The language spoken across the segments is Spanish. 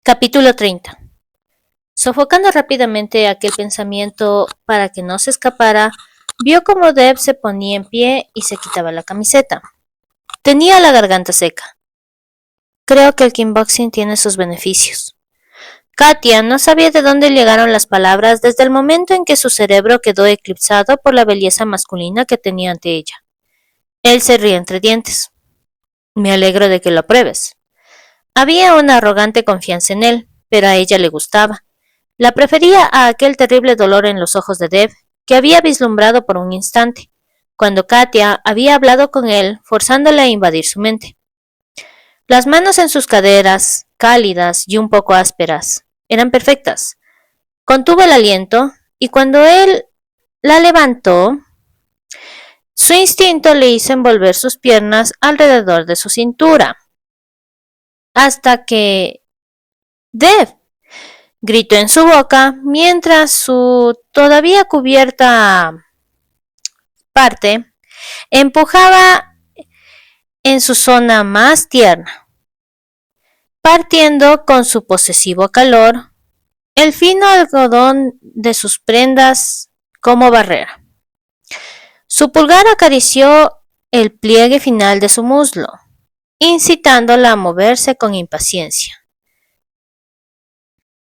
Capítulo 30. Sofocando rápidamente aquel pensamiento para que no se escapara, vio cómo Deb se ponía en pie y se quitaba la camiseta. Tenía la garganta seca. Creo que el kickboxing tiene sus beneficios. Katia no sabía de dónde llegaron las palabras desde el momento en que su cerebro quedó eclipsado por la belleza masculina que tenía ante ella. Él se ría entre dientes. Me alegro de que lo pruebes. Había una arrogante confianza en él, pero a ella le gustaba. La prefería a aquel terrible dolor en los ojos de Deb, que había vislumbrado por un instante, cuando Katia había hablado con él, forzándole a invadir su mente. Las manos en sus caderas, cálidas y un poco ásperas, eran perfectas. Contuvo el aliento, y cuando él la levantó, su instinto le hizo envolver sus piernas alrededor de su cintura. Hasta que... Deb, gritó en su boca, mientras su todavía cubierta parte empujaba en su zona más tierna, partiendo con su posesivo calor el fino algodón de sus prendas como barrera. Su pulgar acarició el pliegue final de su muslo, incitándola a moverse con impaciencia,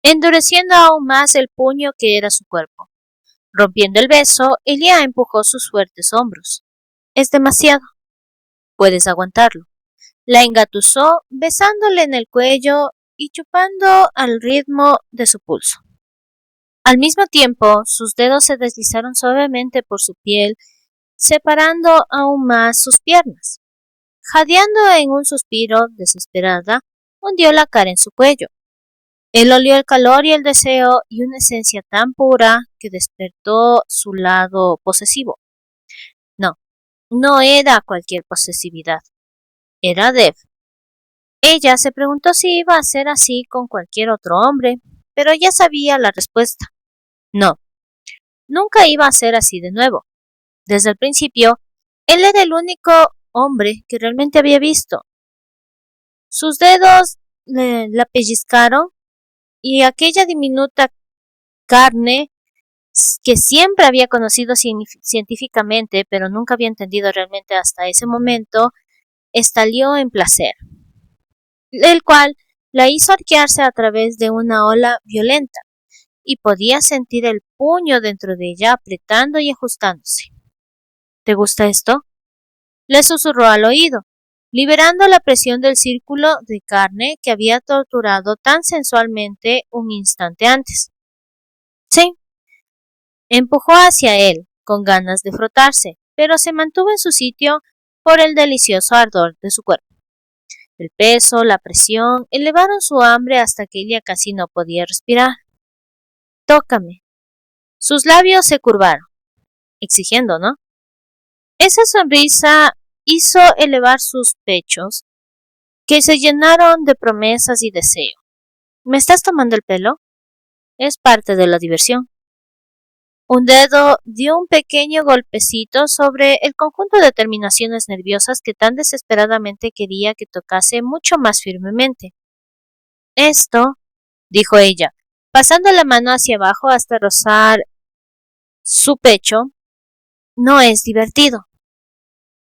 endureciendo aún más el puño que era su cuerpo. Rompiendo el beso, Elia empujó sus fuertes hombros. Es demasiado. Puedes aguantarlo. La engatusó, besándole en el cuello y chupando al ritmo de su pulso. Al mismo tiempo, sus dedos se deslizaron suavemente por su piel, separando aún más sus piernas. Jadeando en un suspiro, desesperada, hundió la cara en su cuello. Él olió el calor y el deseo y una esencia tan pura que despertó su lado posesivo. No, no era cualquier posesividad. Era Deb. Ella se preguntó si iba a ser así con cualquier otro hombre, pero ya sabía la respuesta. No, nunca iba a ser así de nuevo. Desde el principio, él era el único hombre que realmente había visto. Sus dedos la pellizcaron y aquella diminuta carne que siempre había conocido científicamente, pero nunca había entendido realmente hasta ese momento, estalló en placer, el cual la hizo arquearse a través de una ola violenta, y podía sentir el puño dentro de ella apretando y ajustándose. ¿Te gusta esto? Le susurró al oído, liberando la presión del círculo de carne que había torturado tan sensualmente un instante antes. Sí. Empujó hacia él, con ganas de frotarse, pero se mantuvo en su sitio por el delicioso ardor de su cuerpo. El peso, la presión, elevaron su hambre hasta que ella casi no podía respirar. Tócame. Sus labios se curvaron, exigiendo, ¿no? Esa sonrisa hizo elevar sus pechos, que se llenaron de promesas y deseo. ¿Me estás tomando el pelo? Es parte de la diversión. Un dedo dio un pequeño golpecito sobre el conjunto de terminaciones nerviosas que tan desesperadamente quería que tocase mucho más firmemente. Esto, dijo ella, pasando la mano hacia abajo hasta rozar su pecho, no es divertido.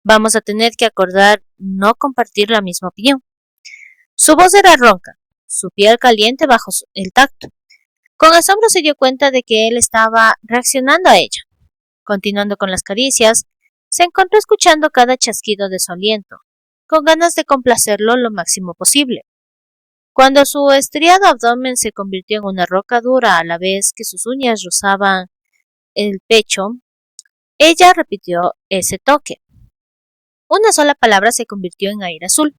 Vamos a tener que acordar no compartir la misma opinión. Su voz era ronca, su piel caliente bajo el tacto. Con asombro se dio cuenta de que él estaba reaccionando a ella. Continuando con las caricias, se encontró escuchando cada chasquido de su aliento, con ganas de complacerlo lo máximo posible. Cuando su estriado abdomen se convirtió en una roca dura a la vez que sus uñas rozaban el pecho, ella repitió ese toque. Una sola palabra se convirtió en aire azul.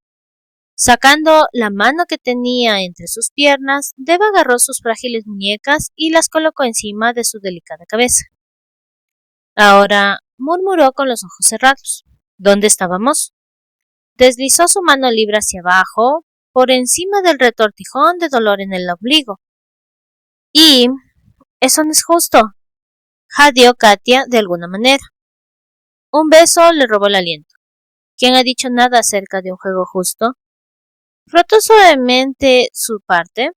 Sacando la mano que tenía entre sus piernas, Deb agarró sus frágiles muñecas y las colocó encima de su delicada cabeza. Ahora, murmuró con los ojos cerrados. ¿Dónde estábamos? Deslizó su mano libre hacia abajo, por encima del retortijón de dolor en el ombligo. Y... eso no es justo, jadeó Katia de alguna manera. Un beso le robó el aliento. ¿Quién ha dicho nada acerca de un juego justo? Frotó suavemente su parte,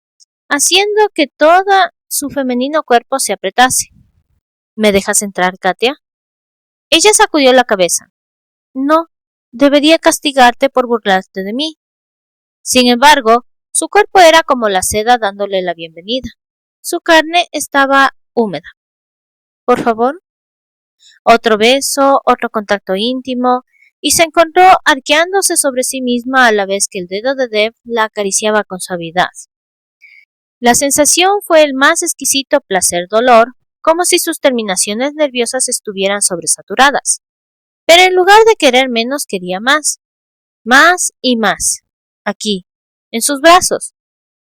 haciendo que todo su femenino cuerpo se apretase. ¿Me dejas entrar, Katia? Ella sacudió la cabeza. No, debería castigarte por burlarte de mí. Sin embargo, su cuerpo era como la seda dándole la bienvenida. Su carne estaba húmeda. Por favor. Otro beso, otro contacto íntimo, y se encontró arqueándose sobre sí misma a la vez que el dedo de Dev la acariciaba con suavidad. La sensación fue el más exquisito placer-dolor, como si sus terminaciones nerviosas estuvieran sobresaturadas. Pero en lugar de querer menos, quería más. Más y más. Aquí, en sus brazos.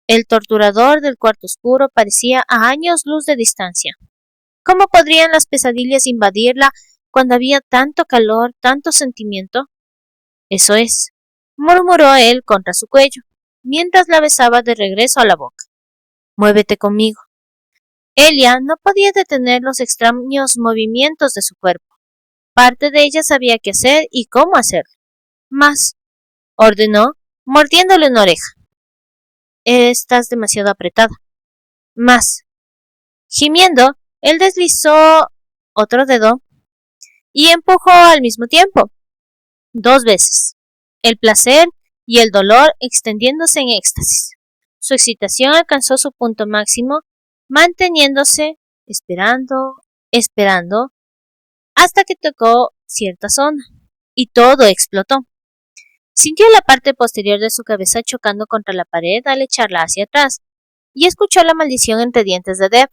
El torturador del cuarto oscuro parecía a años luz de distancia. ¿Cómo podrían las pesadillas invadirla cuando había tanto calor, tanto sentimiento? Eso es, murmuró él contra su cuello, mientras la besaba de regreso a la boca. Muévete conmigo. Elia no podía detener los extraños movimientos de su cuerpo. Parte de ella sabía qué hacer y cómo hacerlo. Más, ordenó, mordiéndole una oreja. Estás demasiado apretada. Más. Gimiendo, él deslizó otro dedo y empujó al mismo tiempo. 2 veces. El placer y el dolor extendiéndose en éxtasis. Su excitación alcanzó su punto máximo, manteniéndose, esperando, hasta que tocó cierta zona, y todo explotó. Sintió la parte posterior de su cabeza chocando contra la pared al echarla hacia atrás, y escuchó la maldición entre dientes de Dev.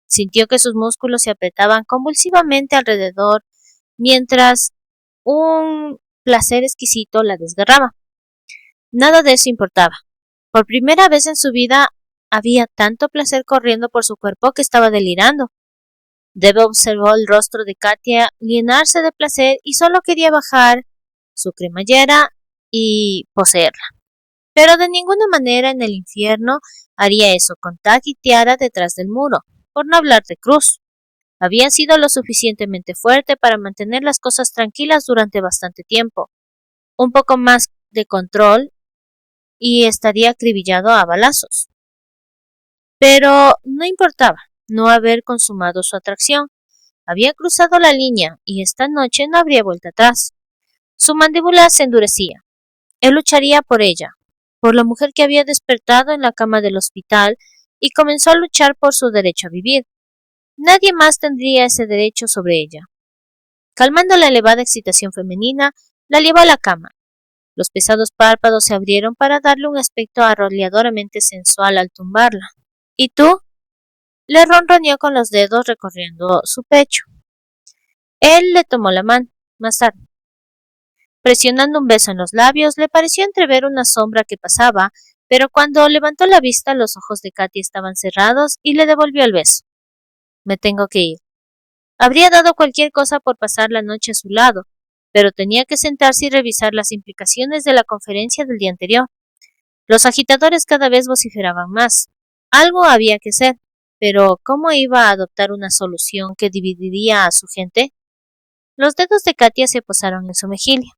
Sintió que sus músculos se apretaban convulsivamente alrededor, mientras un placer exquisito la desgarraba. Nada de eso importaba. Por primera vez en su vida había tanto placer corriendo por su cuerpo que estaba delirando. Dev observó el rostro de Katia llenarse de placer y solo quería bajar su cremallera y poseerla. Pero de ninguna manera en el infierno haría eso con Tag y Tiara detrás del muro, por no hablar de Cruz. Había sido lo suficientemente fuerte para mantener las cosas tranquilas durante bastante tiempo. Un poco más de control y estaría acribillado a balazos. Pero no importaba no haber consumado su atracción. Había cruzado la línea y esta noche no habría vuelta atrás. Su mandíbula se endurecía. Él lucharía por ella, por la mujer que había despertado en la cama del hospital y comenzó a luchar por su derecho a vivir. Nadie más tendría ese derecho sobre ella. Calmando la elevada excitación femenina, la llevó a la cama. Los pesados párpados se abrieron para darle un aspecto arrolladoramente sensual al tumbarla. ¿Y tú? Le ronroneó con los dedos recorriendo su pecho. Él le tomó la mano, más tarde. Presionando un beso en los labios, le pareció entrever una sombra que pasaba, pero cuando levantó la vista los ojos de Katy estaban cerrados y le devolvió el beso. Me tengo que ir. Habría dado cualquier cosa por pasar la noche a su lado, pero tenía que sentarse y revisar las implicaciones de la conferencia del día anterior. Los agitadores cada vez vociferaban más. Algo había que hacer, pero ¿cómo iba a adoptar una solución que dividiría a su gente? Los dedos de Katia se posaron en su mejilla.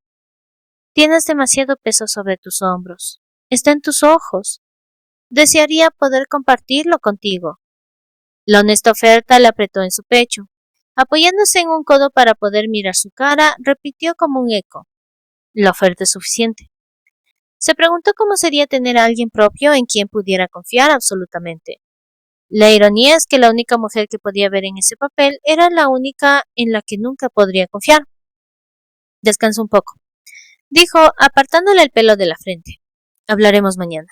Tienes demasiado peso sobre tus hombros. Está en tus ojos. Desearía poder compartirlo contigo. La honesta oferta le apretó en su pecho. Apoyándose en un codo para poder mirar su cara, repitió como un eco. La oferta es suficiente. Se preguntó cómo sería tener a alguien propio en quien pudiera confiar absolutamente. La ironía es que la única mujer que podía ver en ese papel era la única en la que nunca podría confiar. Descansa un poco, dijo, apartándole el pelo de la frente. Hablaremos mañana.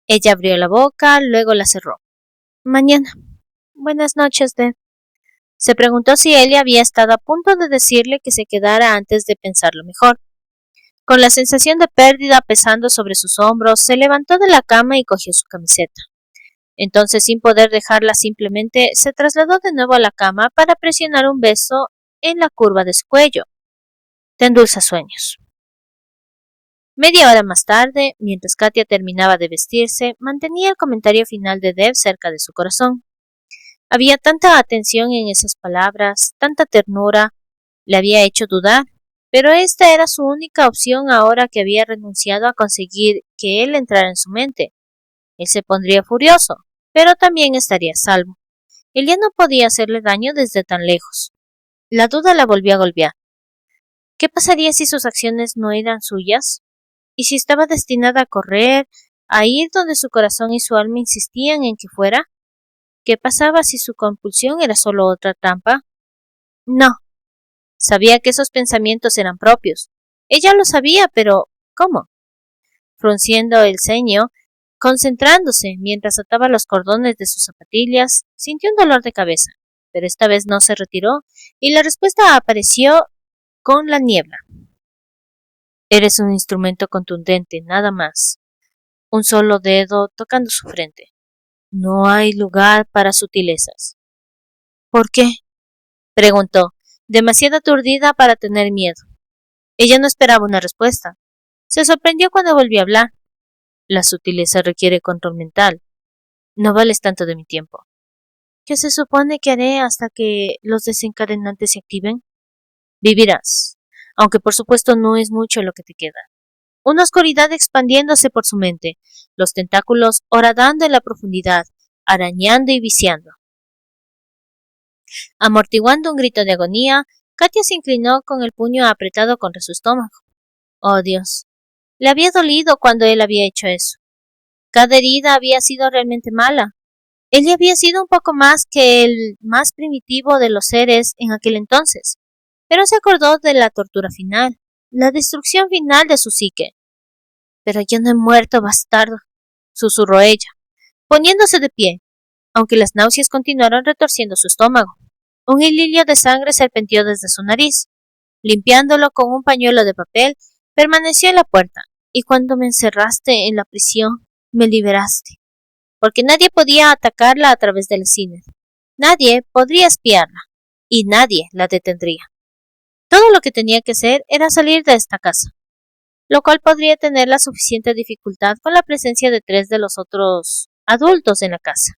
Ella abrió la boca, luego la cerró. Mañana. Buenas noches, Deb. Se preguntó si Elia había estado a punto de decirle que se quedara antes de pensarlo mejor. Con la sensación de pérdida pesando sobre sus hombros, se levantó de la cama y cogió su camiseta. Entonces, sin poder dejarla simplemente, se trasladó de nuevo a la cama para presionar un beso en la curva de su cuello. Ten dulces sueños. Media hora más tarde, mientras Katia terminaba de vestirse, mantenía el comentario final de Dev cerca de su corazón. Había tanta atención en esas palabras, tanta ternura, le había hecho dudar, pero esta era su única opción ahora que había renunciado a conseguir que él entrara en su mente. Él se pondría furioso, pero también estaría a salvo. Él ya no podía hacerle daño desde tan lejos. La duda la volvió a golpear. ¿Qué pasaría si sus acciones no eran suyas? ¿Y si estaba destinada a correr, a ir donde su corazón y su alma insistían en que fuera? ¿Qué pasaba si su compulsión era solo otra trampa? No. Sabía que esos pensamientos eran propios. Ella lo sabía, pero ¿cómo? Frunciendo el ceño, concentrándose mientras ataba los cordones de sus zapatillas, sintió un dolor de cabeza, pero esta vez no se retiró y la respuesta apareció con la niebla. Eres un instrumento contundente, nada más. Un solo dedo tocando su frente. No hay lugar para sutilezas. ¿Por qué? Preguntó, demasiado aturdida para tener miedo. Ella no esperaba una respuesta. Se sorprendió cuando volvió a hablar. La sutileza requiere control mental. No vales tanto de mi tiempo. ¿Qué se supone que haré hasta que los desencadenantes se activen? Vivirás, aunque por supuesto no es mucho lo que te queda. Una oscuridad expandiéndose por su mente, los tentáculos horadando en la profundidad, arañando y viciando. Amortiguando un grito de agonía, Katia se inclinó con el puño apretado contra su estómago. Oh Dios, le había dolido cuando él había hecho eso. Cada herida había sido realmente mala. Él ya había sido un poco más que el más primitivo de los seres en aquel entonces, pero se acordó de la tortura final, la destrucción final de su psique. Pero yo no he muerto, bastardo, susurró ella, poniéndose de pie, aunque las náuseas continuaron retorciendo su estómago. Un hilillo de sangre serpenteó desde su nariz. Limpiándolo con un pañuelo de papel, permaneció en la puerta, y cuando me encerraste en la prisión, me liberaste. Porque nadie podía atacarla a través del cine. Nadie podría espiarla, y nadie la detendría. Todo lo que tenía que hacer era salir de esta casa, lo cual podría tener la suficiente dificultad con la presencia de 3 de los otros adultos en la casa.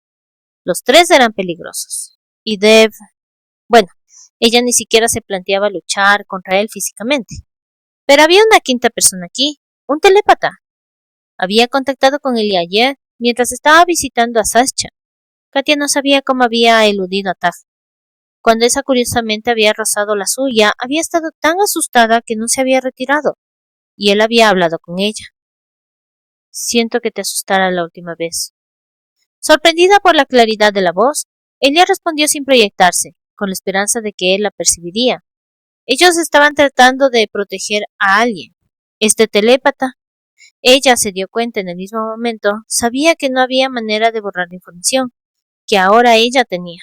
Los 3 eran peligrosos. Y Dev, bueno, ella ni siquiera se planteaba luchar contra él físicamente. Pero había una quinta persona aquí, un telépata. Había contactado con él ayer mientras estaba visitando a Sascha. Katia no sabía cómo había eludido a Taf. Cuando esa curiosamente había rozado la suya, había estado tan asustada que no se había retirado, y él había hablado con ella. Siento que te asustara la última vez. Sorprendida por la claridad de la voz, ella respondió sin proyectarse, con la esperanza de que él la percibiría. Ellos estaban tratando de proteger a alguien. Este telépata. Ella se dio cuenta en el mismo momento, sabía que no había manera de borrar la información, que ahora ella tenía.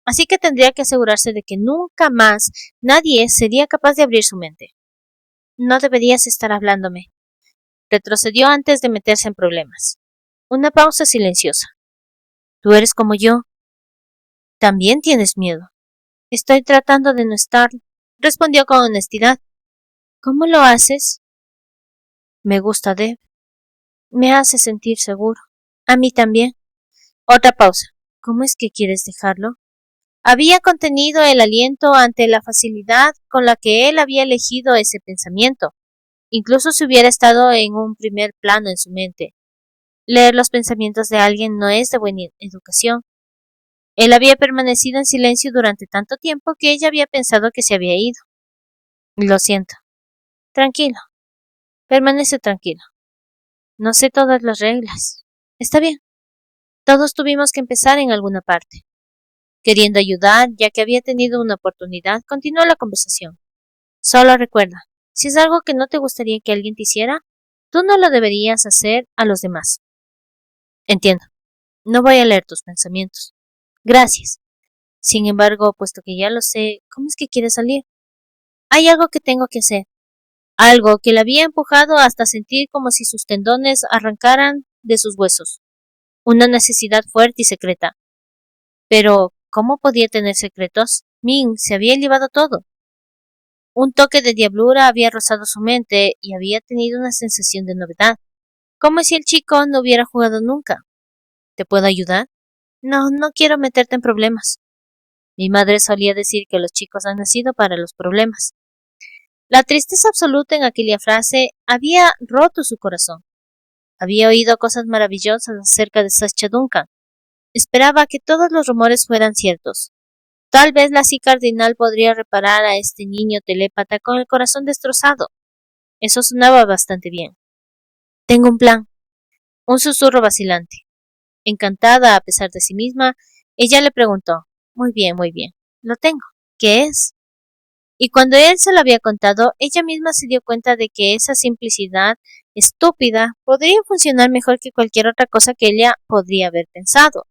Así que tendría que asegurarse de que nunca más nadie sería capaz de abrir su mente. No deberías estar hablándome. Retrocedió antes de meterse en problemas. Una pausa silenciosa. Tú eres como yo. También tienes miedo. Estoy tratando de no estarlo, respondió con honestidad. ¿Cómo lo haces? Me gusta Deb. Me hace sentir seguro. A mí también. Otra pausa. ¿Cómo es que quieres dejarlo? Había contenido el aliento ante la facilidad con la que él había elegido ese pensamiento, incluso si hubiera estado en un primer plano en su mente. Leer los pensamientos de alguien no es de buena educación. Él había permanecido en silencio durante tanto tiempo que ella había pensado que se había ido. Lo siento. Tranquilo. Permanece tranquilo. No sé todas las reglas. Está bien. Todos tuvimos que empezar en alguna parte. Queriendo ayudar, ya que había tenido una oportunidad, continuó la conversación. Solo recuerda, si es algo que no te gustaría que alguien te hiciera, tú no lo deberías hacer a los demás. Entiendo. No voy a leer tus pensamientos. Gracias. Sin embargo, puesto que ya lo sé, ¿cómo es que quieres salir? Hay algo que tengo que hacer. Algo que le había empujado hasta sentir como si sus tendones arrancaran de sus huesos. Una necesidad fuerte y secreta. Pero, ¿cómo podía tener secretos? Ming se había llevado todo. Un toque de diablura había rozado su mente y había tenido una sensación de novedad, como si el chico no hubiera jugado nunca. ¿Te puedo ayudar? No, no quiero meterte en problemas. Mi madre solía decir que los chicos han nacido para los problemas. La tristeza absoluta en aquella frase había roto su corazón. Había oído cosas maravillosas acerca de Sacha Duncan. Esperaba que todos los rumores fueran ciertos. Tal vez la psi cardinal podría reparar a este niño telépata con el corazón destrozado. Eso sonaba bastante bien. Tengo un plan. Un susurro vacilante. Encantada a pesar de sí misma, ella le preguntó: muy bien, lo tengo. ¿Qué es? Y cuando él se lo había contado, ella misma se dio cuenta de que esa simplicidad estúpida podría funcionar mejor que cualquier otra cosa que ella podría haber pensado.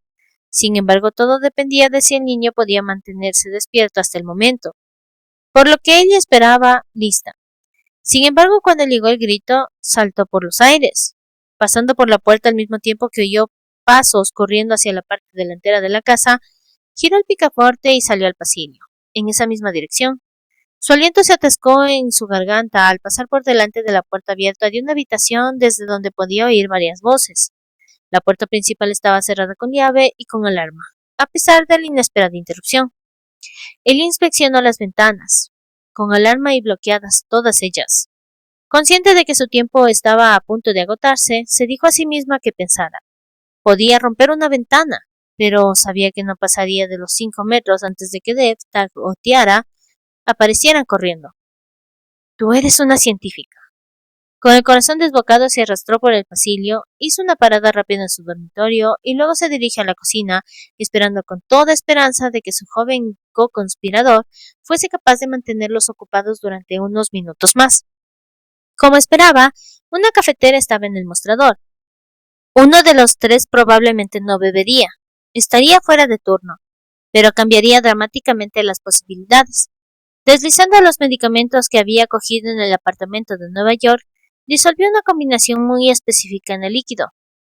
Sin embargo, todo dependía de si el niño podía mantenerse despierto hasta el momento, por lo que ella esperaba lista. Sin embargo, cuando llegó el grito, saltó por los aires, pasando por la puerta al mismo tiempo que oyó pasos corriendo hacia la parte delantera de la casa, giró el picaporte y salió al pasillo, en esa misma dirección. Su aliento se atascó en su garganta al pasar por delante de la puerta abierta de una habitación desde donde podía oír varias voces. La puerta principal estaba cerrada con llave y con alarma, a pesar de la inesperada interrupción. Él inspeccionó las ventanas, con alarma y bloqueadas todas ellas. Consciente de que su tiempo estaba a punto de agotarse, se dijo a sí misma que pensara. Podía romper una ventana, pero sabía que no pasaría de los 5 metros antes de que Dev, Tag o Tiara aparecieran corriendo. Tú eres una científica. Con el corazón desbocado se arrastró por el pasillo, hizo una parada rápida en su dormitorio y luego se dirige a la cocina, esperando con toda esperanza de que su joven co-conspirador fuese capaz de mantenerlos ocupados durante unos minutos más. Como esperaba, una cafetera estaba en el mostrador. Uno de los tres probablemente no bebería, estaría fuera de turno, pero cambiaría dramáticamente las posibilidades. Deslizando los medicamentos que había cogido en el apartamento de Nueva York, disolvió una combinación muy específica en el líquido.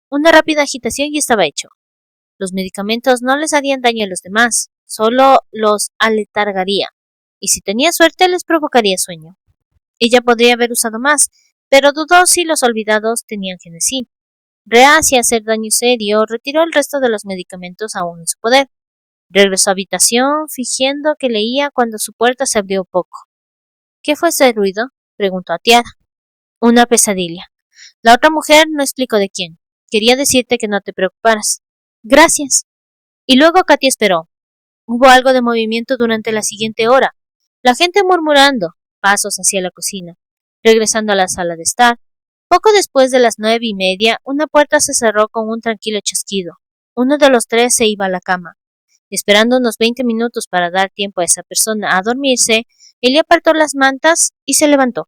Una rápida agitación y estaba hecho. Los medicamentos no les harían daño a los demás, solo los aletargaría, y si tenía suerte les provocaría sueño. Ella podría haber usado más, pero dudó si los olvidados tenían genesí. Reacia a hacer daño serio, retiró el resto de los medicamentos aún en su poder. Regresó a habitación, fingiendo que leía cuando su puerta se abrió poco. ¿Qué fue ese ruido?, preguntó a Tiara. Una pesadilla. La otra mujer no explicó de quién. Quería decirte que no te preocuparas. Gracias. Y luego Katy esperó. Hubo algo de movimiento durante la siguiente hora. La gente murmurando, pasos hacia la cocina, regresando a la sala de estar. Poco después de las 9:30, una puerta se cerró con un tranquilo chasquido. Uno de los tres se iba a la cama. Esperando unos 20 minutos para dar tiempo a esa persona a dormirse, Eli apartó las mantas y se levantó.